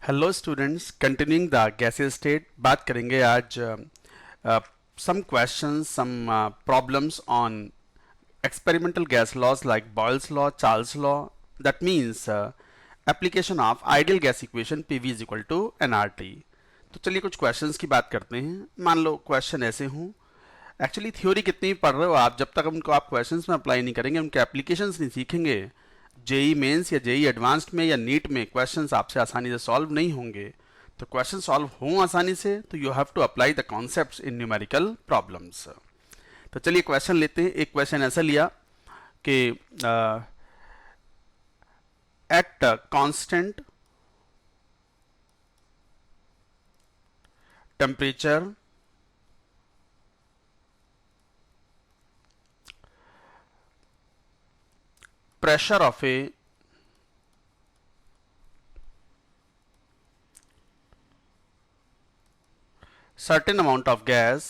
Hello students, continuing the gases state बात करेंगे आज some questions some problems on experimental gas laws like Boyle's law, Charles law. That means application of ideal gas equation PV is equal to nRT. तो चलिए कुछ questions की बात करते हैं। मान लो क्वेश्चन ऐसे हों। एक्चुअली थ्योरी कितनी भी पढ़ रहे हो आप, जब तक उनको आप क्वेश्चंस में अप्लाई नहीं करेंगे, उनके एप्लीकेशंस नहीं सीखेंगे, जेई मेंस या जेई एडवांस्ड में या नीट में क्वेश्चंस आपसे आसानी से सॉल्व नहीं होंगे। तो क्वेश्चन सॉल्व हों आसानी से तो you have to apply the concepts in numerical problems. तो चलिए क्वेश्चन लेते हैं। एक क्वेश्चन ऐसा लिया कि at constant temperature pressure of a certain amount of gas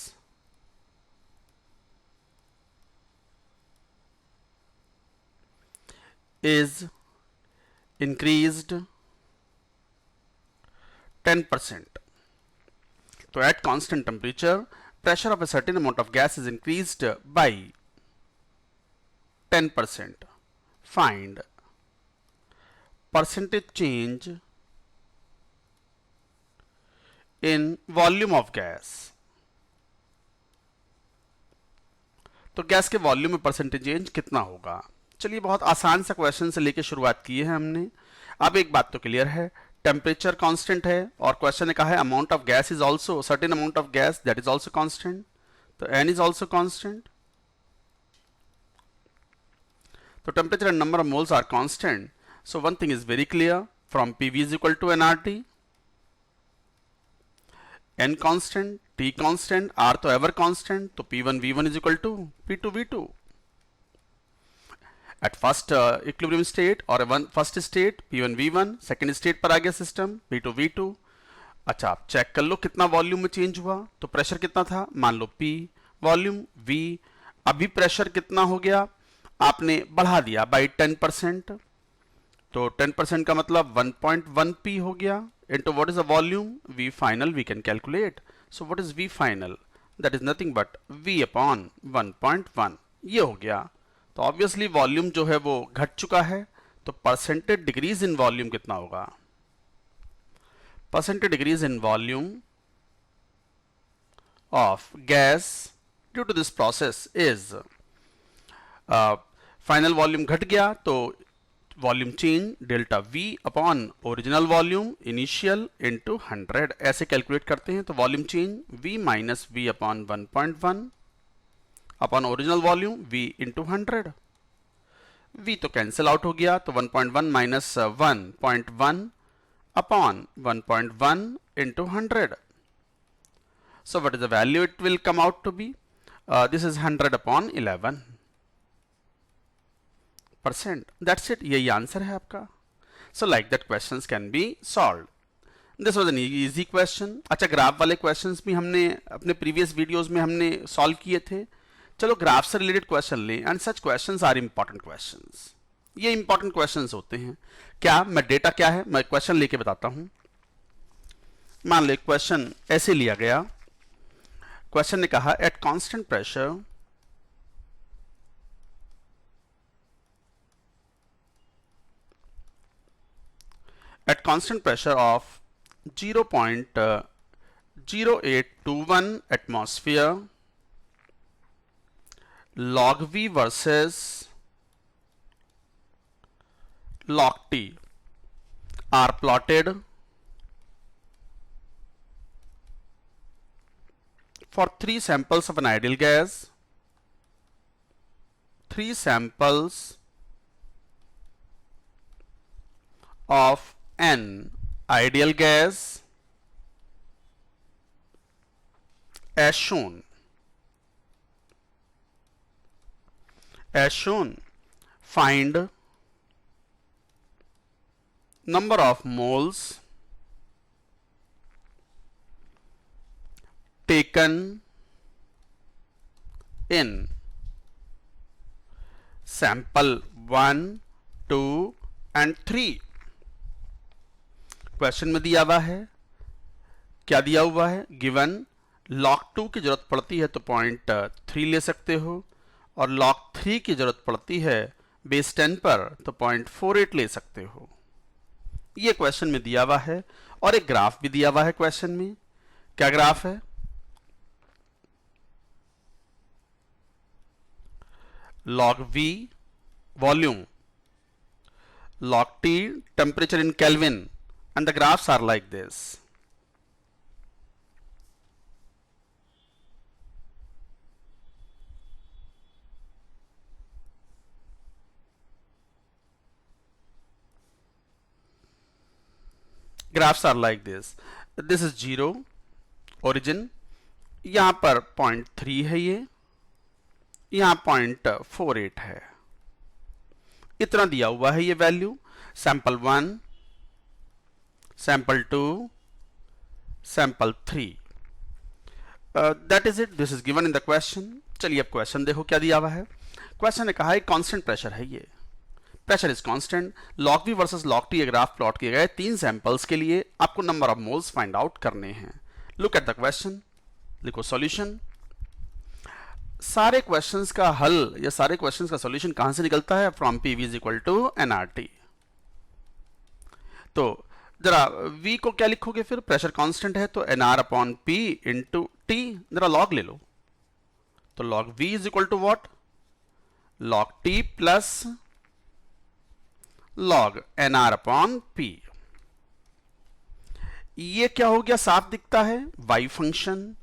is increased 10%. तो at constant temperature pressure of a certain amount of gas is increased by 10%. Find percentage change in volume of gas. तो gas के volume में percentage change कितना होगा। चलिए बहुत आसान सा क्वेश्चन से लेके शुरुआत की है हमने। अब एक बात तो क्लियर है, टेम्परेचर कांस्टेंट है और क्वेश्चन ने कहा है amount of gas is also certain amount of gas that is also constant. तो एन इज आल्सो कांस्टेंट। तो temperature and number of moles are constant. So one thing is very clear from PV is equal to nRT. N constant, T constant, R तो ever constant. तो P1 V1 is equal to P2 V2. At first equilibrium state और first state P1 V1, second state पर आ गया system P2 V2. अच्छा आप check कर लो कितना volume में चेंज हुआ। तो प्रेशर कितना था, मान लो P, वॉल्यूम V। अभी प्रेशर कितना हो गया, आपने बढ़ा दिया बाई 10%। तो 10% का मतलब 1.1 p हो गया into what is the volume V final we can calculate. So what is V final, that is nothing but V upon 1.1। ये हो गया। तो ऑब्वियसली वॉल्यूम जो है वो घट चुका है। तो परसेंटेज डिक्रीज इन वॉल्यूम कितना होगा, percentage decrease in volume of gas due to this process is final volume घट गया तो volume change delta V upon original volume initial into 100 ऐसे कैलकुलेट करते हैं। तो volume change V minus V upon 1.1 upon original volume V into 100। V तो cancel out हो गया। तो 1.1 minus 1.1 upon 1.1 into 100। So what is the value it will come out to be? This is 100 upon 11%. That's it. यही answer है आपका। So like that questions can be solved. This was an easy question. अच्छा graph वाले questions भी हमने अपने previous videos में हमने solve किए थे। चलो ग्राफ से related question लें। And such questions are important questions. ये important questions होते हैं। क्या मैं डेटा क्या है मैं क्वेश्चन लेके बताता हूं। मान लो एक क्वेश्चन ऐसे लिया गया। क्वेश्चन ने कहा at constant pressure at constant pressure of 0.0821 atmosphere log V versus log T are plotted for 3 samples of an ideal gas, 3 samples of an ideal gas as shown. Find number of moles taken in sample 1, 2 and 3. Question में दिया हुआ है, क्या दिया हुआ है, given log 2 की जरूरत पड़ती है तो 0.3 ले सकते हो, और log 3 की जरूरत पड़ती है बेस 10 पर तो 0.48 ले सकते हो। ये क्वेश्चन में दिया हुआ है, और एक ग्राफ भी दिया हुआ है क्वेश्चन में। क्या ग्राफ है, log V volume, log T temperature in Kelvin, and the graphs are like this. Graphs are like this. This is 0 origin, यहां पर 0.3 है, ये यहां 0.48 है, इतना दिया हुआ है ये value. Sample 1, sample 2, sample 3, that is it, this is given in the question. चलिए अब क्वेश्चन देखो क्या दिया हुआ है। क्वेश्चन ने कहा है कांस्टेंट प्रेशर है, ये pressure is constant, log V versus log T graph plot किए गए 3 सैंपल्स के लिए, आपको number of moles find out करने हैं। लुक एट द क्वेश्चन, लिखो सॉल्यूशन। सारे क्वेश्चंस का हल या सारे क्वेश्चंस का सॉल्यूशन कहां से निकलता है, from PV is equal to nRT। तो जरा V को क्या लिखोगे फिर, प्रेशर कांस्टेंट है तो nR upon P into T, जरा लॉग ले लो, तो log V is equal to what, log T plus log nR upon P। ये क्या हो गया, साफ दिखता है, y function,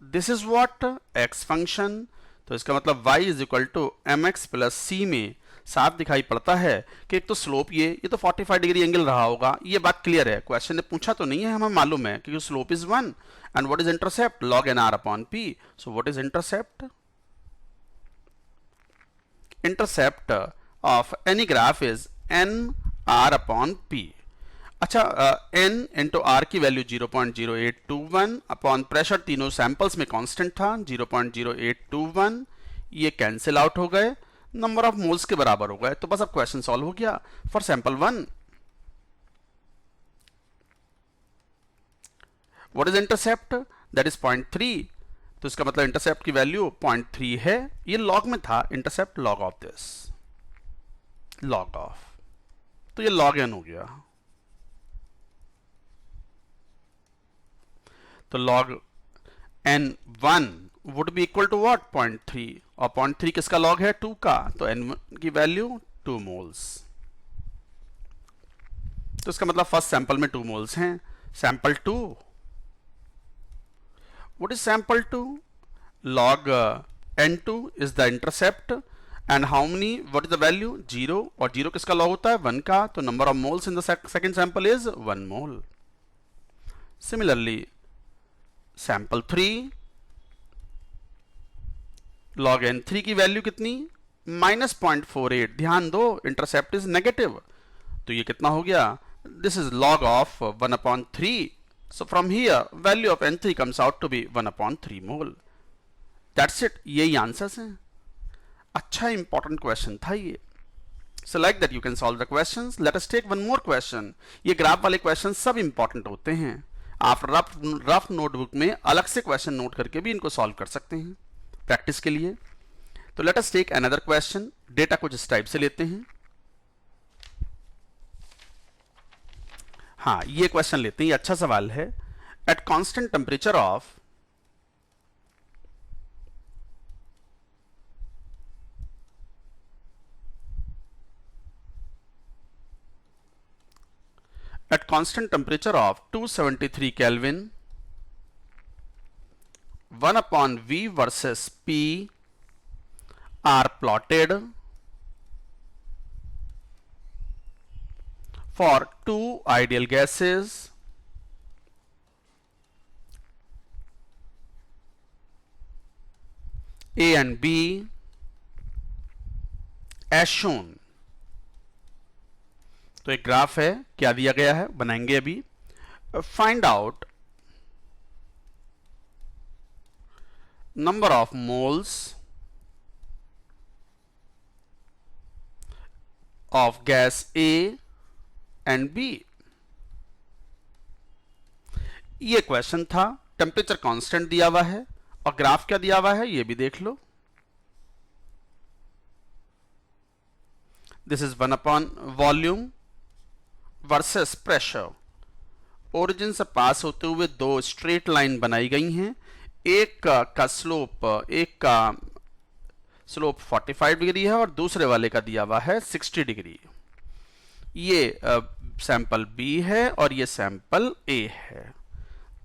this is what, x function, तो इसका मतलब y is equal to mx plus c में साफ दिखाई पड़ता है कि एक तो स्लोप ये तो 45 डिग्री एंगल रहा होगा, ये बात क्लियर है, क्वेश्चन ने पूछा तो नहीं है, हमें मालूम है क्योंकि slope is 1 and what is intercept, log nR upon p। So what is intercept, intercept of any graph is nR upon p। अच्छा, n इंटू आर की वैल्यू 0.0821 अपॉन प्रेशर तीनों सैंपल्स में कांस्टेंट था 0.0821, ये कैंसिल आउट हो गए, number of moles के बराबर हो गए। तो बस अब क्वेश्चन सॉल्व हो गया। For sample 1, what is intercept, that is 0.3, तो इसका मतलब इंटरसेप्ट की वैल्यू 0.3 है, ये लॉग में था, intercept log of this, log of, तो ये log n हो गया, तो log n1 would be equal to what, 0.3, और 0.3 किसका log है, 2 का, तो n1 की वैल्यू 2 मोल्स, तो इसका मतलब फर्स्ट सैंपल में 2 मोल्स हैं। Sample 2, what is sample 2, log n2 is the intercept and how many, what is the value, 0, और 0 किसका log होता है, 1 का, तो number of moles in the second sample is 1 mole. Similarly sample 3, log n3 की value कितनी, -0.48, ध्यान दो इंटरसेप्ट इज नेगेटिव, तो ये कितना हो गया, this is log of 1/3, so from here value of n3 comes out to be 1/3 mole. That's it, यही आंसर्स हैं। अच्छा इंपॉर्टेंट क्वेश्चन था ये। So like that you can solve the questions. Let us take one more question. ये graph वाले question सब important होते हैं, आप रफ नोटबुक में अलग से क्वेश्चन नोट करके भी इनको सॉल्व कर सकते हैं प्रैक्टिस के लिए। तो let us take another question. Data कुछ इस टाइप से लेते हैं। हाँ, ये क्वेश्चन लेते हैं, ये अच्छा सवाल है। At constant temperature of at constant temperature of 273 Kelvin, 1/V versus P are plotted for two ideal gases A and B as shown। तो एक ग्राफ है, क्या दिया गया है, बनाएंगे अभी। Find out number of moles of gas A and B. ये क्वेश्चन था, टेम्परेचर कांस्टेंट दिया हुआ है और ग्राफ क्या दिया हुआ है ये भी देख लो। This is 1 upon volume versus pressure. Origin से पास होते हुए दो स्ट्रेट लाइन बनाई गई हैं, एक का स्लोप 45 डिग्री है और दूसरे वाले का दिया हुआ है 60 डिग्री। ये सैंपल बी है और ये सैंपल ए है।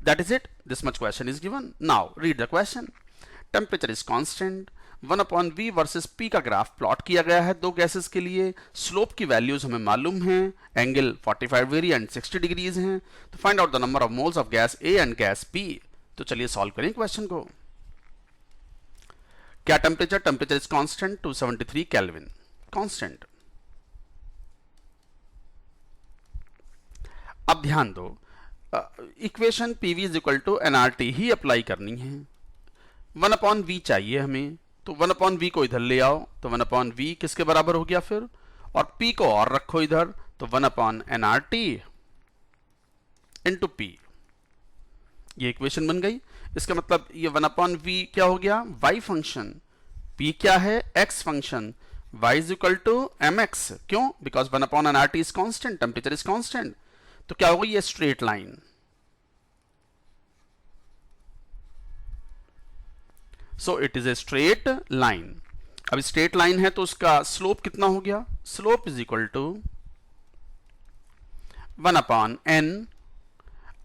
That is it, this much question is given. Now read the question. Temperature is constant, 1 upon V versus P का ग्राफ प्लॉट किया गया है दो गैसेस के लिए। स्लोप की वैल्यूज हमें मालूम है, एंगल 45 डिग्री एंड 60 डिग्रीज हैं। तो find out the number of moles of gas A and gas B. तो चलिए सॉल्व करें क्वेश्चन को। क्या temperature is constant 273 kelvin, constant. अब ध्यान दो, equation PV is equal to nRT ही अप्लाई करनी है। 1 अपॉन वी चाहिए हमें, तो 1 अपॉन वी को इधर ले आओ, तो 1 अपॉन वी किसके बराबर हो गया फिर, और पी को और रखो इधर, तो 1 अपॉन एनआरटी इंटू पी। ये इक्वेशन बन गई। इसका मतलब ये 1 अपॉन वी क्या हो गया, वाई फंक्शन, पी क्या है, X function, y is equal to M X. क्यों, because 1 upon NRT is constant, temperature is constant. तो क्या होगा, ये straight line, so it is a straight line. अब स्ट्रेट लाइन है तो उसका स्लोप कितना हो गया, slope is equal to 1 upon N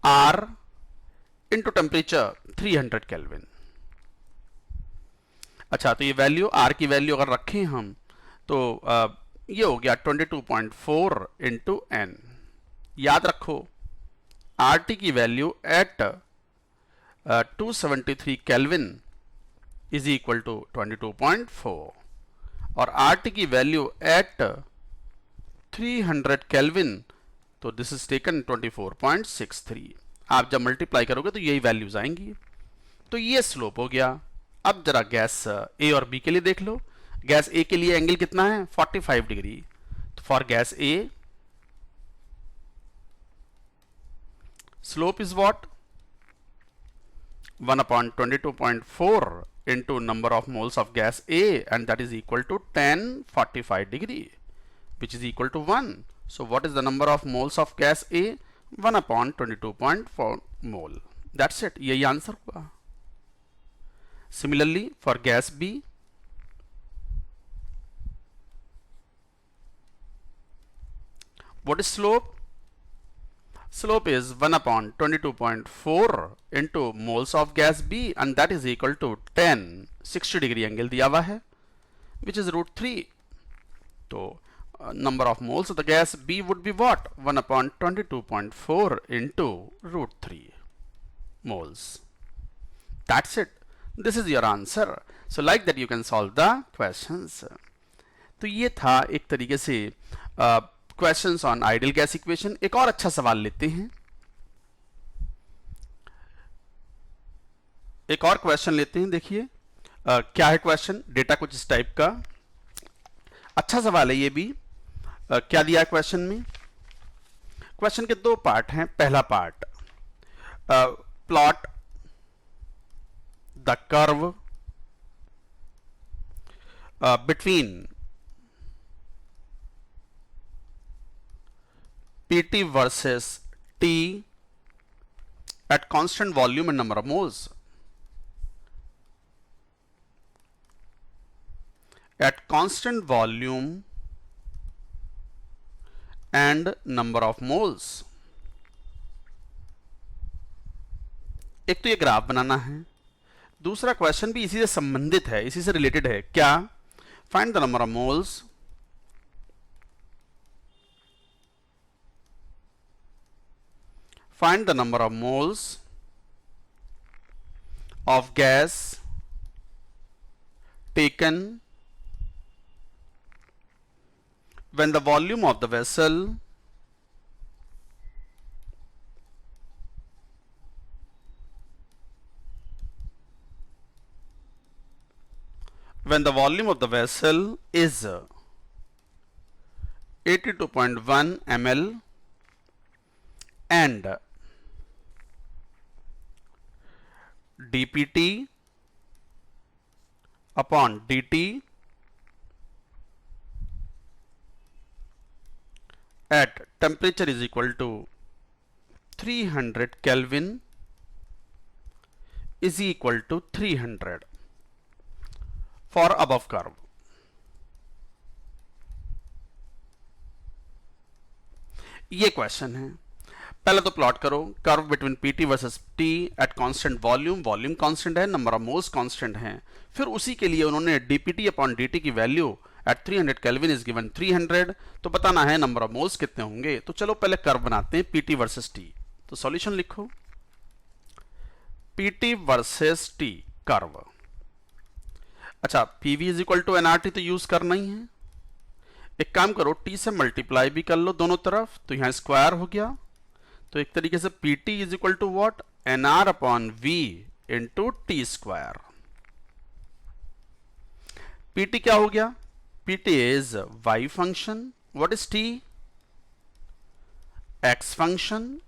R into temperature 300 kelvin. अच्छा, तो ये वैल्यू आर की वैल्यू अगर रखें हम तो ये हो गया 22.4 इंटू एन। याद रखो आर टी की value at 273 kelvin is equal to 22.4 और आर टी की वैल्यू एट 300 केल्विन, तो दिस इज टेकन 24.63। आप जब मल्टीप्लाई करोगे तो यही वैल्यूज आएंगी। तो ये स्लोप हो गया। अब जरा गैस ए और बी के लिए देख लो। गैस ए के लिए एंगल कितना है, 45 डिग्री। तो for gas A slope is what, 1 upon 22.4 into number of moles of gas A, and that is equal to 1045 degree, which is equal to 1. So what is the number of moles of gas A, 1 upon 22.4 mole. That's it, यही answer हुआ। Similarly for gas B, what is slope? Slope is 1 upon 22.4 into moles of gas B, and that is equal to 10 60 degree angle दिया हुआ है, which is root 3. तो number of moles of the gas B would be what, 1 upon 22.4 into root 3 moles. That's it. This is your answer. So like that you can solve the questions. तो ये था एक तरीके से questions on ideal gas equation. एक और अच्छा सवाल लेते हैं, एक और क्वेश्चन लेते हैं। देखिए क्या है क्वेश्चन, डेटा कुछ इस टाइप का, अच्छा सवाल है ये भी। क्या दिया है क्वेश्चन में, क्वेश्चन के दो पार्ट हैं। पहला part, plot the curve between PT versus T at constant volume and number of moles. At constant volume and number of moles. एक तो ये ग्राफ बनाना है, दूसरा क्वेश्चन भी इसी से संबंधित है, इसी से रिलेटेड है। क्या, find the number of moles find the number of moles of gas taken when the volume of the vessel is 82.1 ml and dpt upon dt at temperature is equal to 300 Kelvin is equal to 300 for above curve. ये question है। पहले तो plot करो curve between PT versus T at constant volume, volume constant है, number of moles constant है। फिर उसी के लिए उन्होंने डीपीटी अपॉन डीटी की value at 300 kelvin is given 300, तो बताना है नंबर ऑफ मोल्स कितने होंगे। तो चलो पहले कर्व बनाते हैं पीटी वर्सेस टी। तो सॉल्यूशन लिखो, पीटी वर्सेस टी कर्व। अच्छा, PV is equal to nRT तो यूज करना ही है। एक काम करो, टी से मल्टीप्लाई भी कर लो दोनों तरफ, तो यहां स्क्वायर हो गया। तो एक तरीके से PT is equal to what, nR upon V into T square. PT क्या हो गया, PT is Y function, what is T, X function.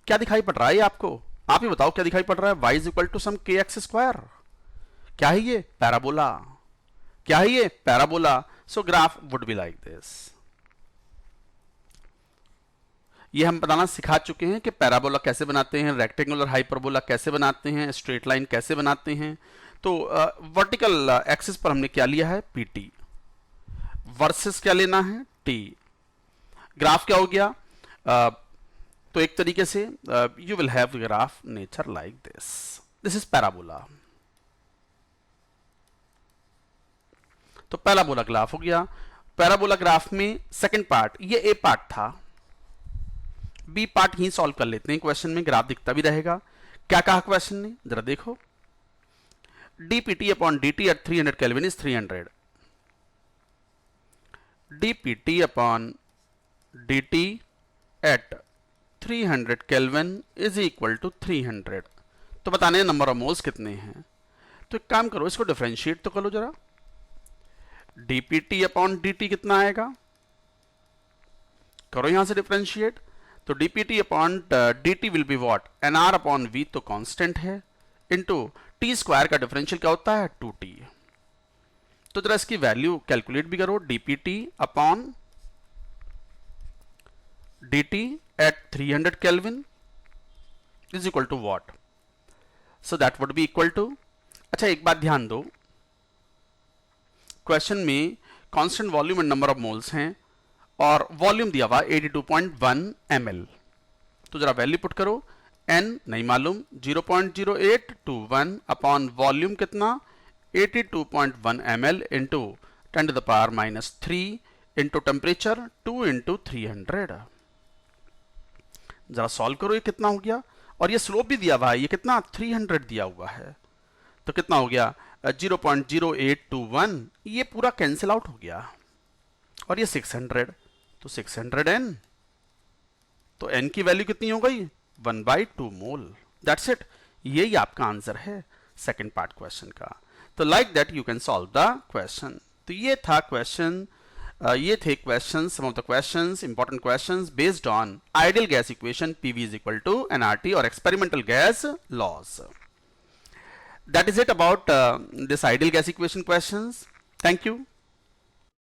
क्या दिखाई पड़ रहा है आपको, आप ही बताओ क्या दिखाई पड़ रहा है। Y is equal to some के एक्स स्क्वायर। क्या है ये, पैराबोला। क्या है ये, parabola. So graph would be like this. ये हम बताना सिखा चुके हैं कि पैराबोला कैसे बनाते हैं, रेक्टेंगुलर हाइपरबोला कैसे बनाते हैं, स्ट्रेट लाइन कैसे बनाते हैं। तो वर्टिकल एक्सिस पर हमने क्या लिया है, पीटी, वर्सेस क्या लेना है, टी। ग्राफ क्या हो गया, तो एक तरीके से you will have graph nature like this, this is parabola. तो पैराबोला ग्राफ हो गया। पैराबोला ग्राफ में सेकंड पार्ट, ये ए पार्ट था, बी पार्ट ही सॉल्व कर लेते हैं क्वेश्चन में, ग्राफ दिखता भी रहेगा। क्या कहा क्वेश्चन ने, जरा देखो, dpt upon dt at 300 kelvin is 300, dpt upon dt at 300 kelvin is equal to 300। तो बताने नंबर ऑफ मोल्स कितने हैं। तो एक काम करो, इसको डिफरेंशिएट तो करो जरा, dpt अपॉन dt कितना आएगा, करो यहां से डिफरेंशिएट। तो dpt upon dt will be what, nr upon v तो कांस्टेंट है, इनटू t स्क्वायर का डिफरेंशियल क्या होता है, 2t। तो जरा इसकी वैल्यू कैलकुलेट भी करो, dpt upon dt at 300 kelvin is equal to what, so that would be equal to. अच्छा, एक बात ध्यान दो, क्वेश्चन में constant volume and number of moles हैं और वॉल्यूम दिया हुआ 82.1 ml। तो जरा वैल्यू पुट करो, n नहीं मालूम, 0.0821 अपॉन वॉल्यूम कितना 82.1 ml into 10 to the power minus 3 into temperature 2 into 300। जरा सॉल्व करो, ये कितना हो गया। और ये स्लोप भी दिया हुआ है, ये कितना 300 दिया हुआ है, तो कितना हो गया 0.0821, ये पूरा कैंसिल आउट हो गया। और ये 600, तो 600 n, तो n की वैल्यू कितनी हो गई, 1/2 मोल। दैट्स इट, यही आपका आंसर है सेकंड पार्ट क्वेश्चन का। तो like that you can solve the question. तो ये था क्वेश्चन, ये थे question, some of the questions, important questions based on ideal gas equation PV is equal to nRT और experimental gas laws. That is it about this ideal gas equation questions. Thank you.